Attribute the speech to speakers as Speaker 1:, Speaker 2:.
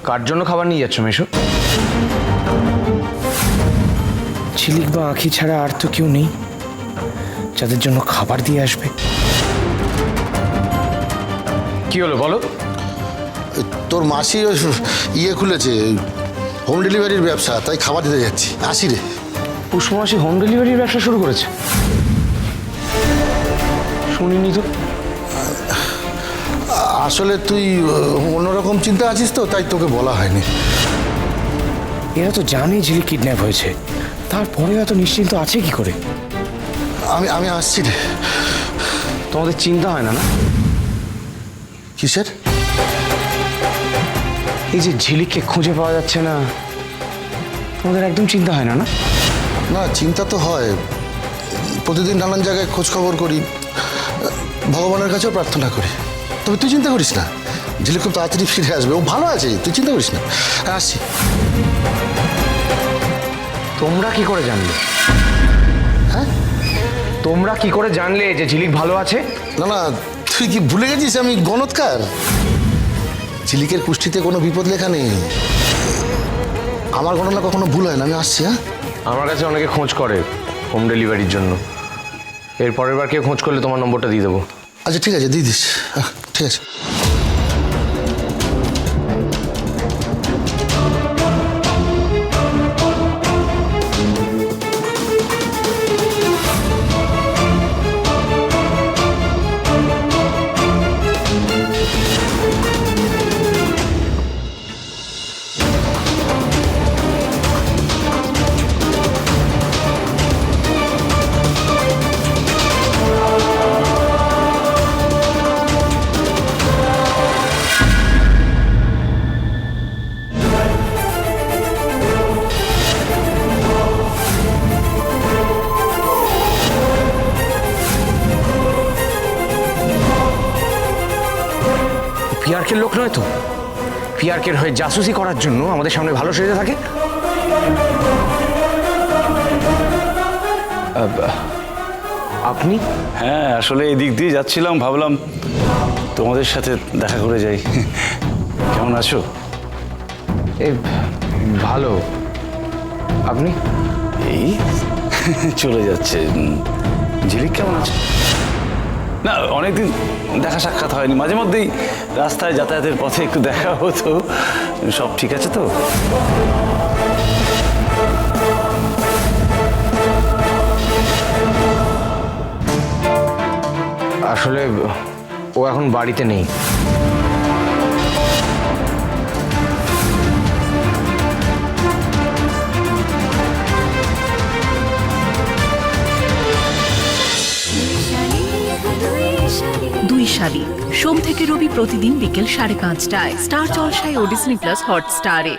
Speaker 1: কার জন্য খাবার নিয়ে যাচ্ছ মেশো? ঝিলিক বা আঁখি ছাড়া আর তো কেউ নেই যাদের জন্য খাবার দিয়ে আসবে। কি হলো বলো?
Speaker 2: তোর মাসি ইয়ে খুলেছে, হোম ডেলিভারির ব্যবসা, তাই খাবার দিতে যাচ্ছি। আসি রে।
Speaker 1: পুষ্প মাসি হোম ডেলিভারির ব্যবসা শুরু করেছে? শুনিনি তো।
Speaker 2: আসলে তুই অন্যরকম চিন্তা আছিস তো, তাই তোকে বলা হয়নি।
Speaker 1: এরা তো জানে ঝিলিক কিডন্যাপ হয়েছে, তারপরে এত নিশ্চিন্ত আছে কি করে?
Speaker 2: আমি আমি আসছি রে।
Speaker 1: তোমাদের চিন্তা হয় না? না
Speaker 2: কিসের?
Speaker 1: এই যে ঝিলিককে খুঁজে পাওয়া যাচ্ছে না, তোমাদের একদম চিন্তা হয় না? না
Speaker 2: না, চিন্তা তো হয়। প্রতিদিন নানান জায়গায় খোঁজ খবর করি, ভগবানের কাছেও প্রার্থনা করি। তবে তুই চিন্তা করিস না, ঝিলিক খুব তাড়াতাড়ি ফিরে আসবে। ও ভালো আছে, তুই চিন্তা করিস না। আসছি।
Speaker 1: তোমরা কি করে জানলে?
Speaker 2: হ্যাঁ,
Speaker 1: তোমরা কি করে জানলে যে ঝিলিক ভালো আছে?
Speaker 2: না না, তুই কি ভুলে গেছিস আমি গণৎকার? ঝিলিকের কুষ্ঠিতে কোনো বিপদ লেখা নেই। আমার ঘটনা কখনো ভুল হয় না। আমি আসছি। হ্যাঁ,
Speaker 1: আমার কাছে অনেকে খোঁজ করে হোম ডেলিভারির জন্য। এর পরের বার কেউ খোঁজ করলে তোমার নম্বরটা দিয়ে দেবো।
Speaker 2: আচ্ছা ঠিক আছে, দিয়ে দিস। ঠিক আছে।
Speaker 1: পিআরকের লোক নয় তো? পিআরকের হয়ে জাসুসি করার জন্য আমাদের সামনে ভালো সেজে থাকে। আপনি?
Speaker 3: হ্যাঁ, আসলে এই দিক দিয়ে যাচ্ছিলাম, ভাবলাম তোমাদের সাথে দেখা করে যাই। কেমন আছো?
Speaker 1: এই ভালো। আপনি?
Speaker 3: এই চলে যাচ্ছে। ঝিলিক কেমন আছে? না, অনেকদিন দেখা সাক্ষাৎ হয়নি। মাঝে মধ্যেই রাস্তায় যাতায়াতের পথে একটু দেখা হতো। সব ঠিক আছে তো?
Speaker 1: আসলে ও এখন বাড়িতে নেই।
Speaker 4: দুই শালিক সোম থেকে রবি প্রতিদিন বিকেল 5:30টায় স্টার জলসায় ও ডিজনি প্লাস হটস্টারে।